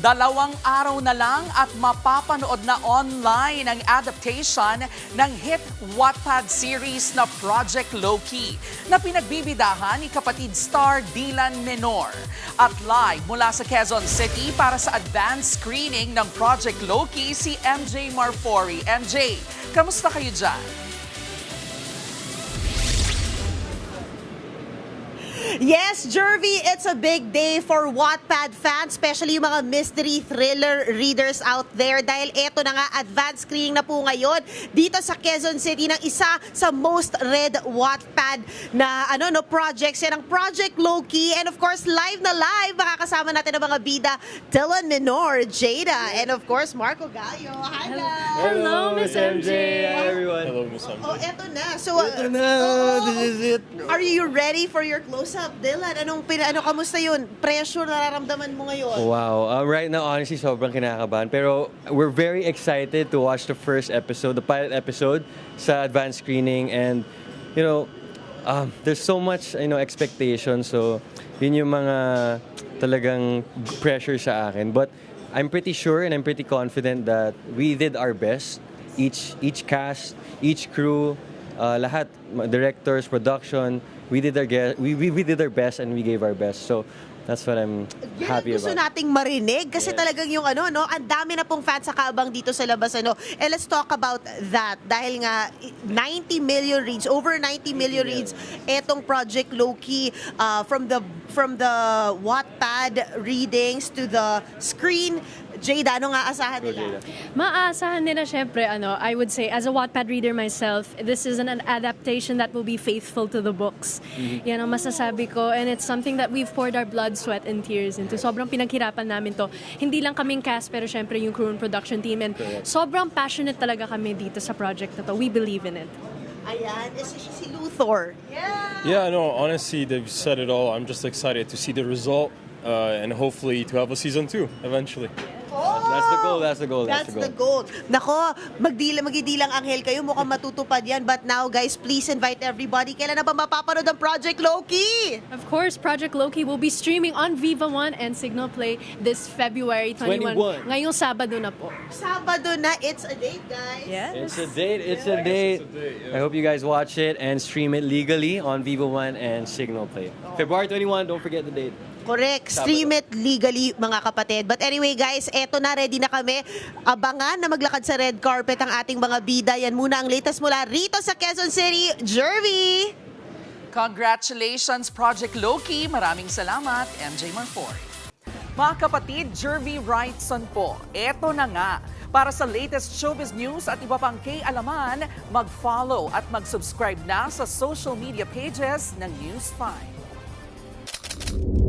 2 araw na lang at mapapanood na online ang adaptation ng hit Wattpad series na Project Loki na pinagbibidahan ni kapatid star Dylan Menor. At live mula sa Quezon City para sa advanced screening ng Project Loki si MJ Marfori. MJ, kamusta kayo dyan? Yes, Jervy, it's a big day for Wattpad fans, especially yung mga mystery thriller readers out there dahil eto na nga, advanced screening na po ngayon dito sa Quezon City ng isa sa most read Wattpad na projects. Yan ang Project Loki, and of course, live na live, makakasama natin ang mga bida, Dylan Menor, Jada, and of course, Marco Gallo. Hi, guys! Hello, Miss MJ. Hi, everyone. Hello, Miss MJ. Oh, eto na. So, This is it. are you ready for your close-up, Dylan? Kamusta yun? Pressure na nararamdaman mo ngayon? Wow. Right now, honestly, sobrang kinakabahan. Pero we're very excited to watch the first episode, the pilot episode sa advanced screening. And, there's so much, expectation. So, yun yung mga talagang pressure sa akin. But I'm pretty sure and I'm pretty confident that we did our best. Each cast, each crew, lahat, directors, production, we did our best and we gave our best. So that's what I'm happy gusto about. nating marinig kasi Yes. talagang yung ang dami na pong fans sa kaabang dito sa labas. And let's talk about that dahil nga 90 million reads, over 90 million reads etong Project Loki, from the Wattpad readings to the screen. Jada, ano nga asahan nila? Maaasahan nila syempre, I would say, as a Wattpad reader myself, this is an adaptation that will be faithful to the books. Yan ang masasabi ko, and it's something that we've poured our blood, sweat, and tears into. Sobrang pinaghirapan namin to. Hindi lang kaming cast, pero syempre yung crew and production team, and sobrang passionate talaga kami dito sa project na to. We believe in it. Ayan, si Luthor. Yeah, no, honestly, they've said it all. I'm just excited to see the result and hopefully to have a season 2 eventually. That's the goal. That's the goal. Nako, magdilang anghel kayo, mukhang matutupad yan. But now, guys, please invite everybody. Kailan na ba mapapanood ang Project Loki? Of course, Project Loki will be streaming on Viva One and Signal Play this February 21. 21. Ngayong Sabado na po. Sabado na, it's a date, guys. Yes. It's a date. It's a date. I hope you guys watch it and stream it legally on Vivo One and Signal Play. February 21. Don't forget the date. Correct. Stream it legally, mga kapatid. But anyway, guys, eto na, ready na kami. Abangan na maglakad sa red carpet ang ating mga bida. Yan muna ang latest mula rito sa Quezon City. Jervy! Congratulations, Project Loki. Maraming salamat, MJ Marfori. Mga kapatid, Jervy Wrightson po. Eto na nga. Para sa latest showbiz news at iba pang kay-alaman, mag-follow at mag-subscribe na sa social media pages ng News 5.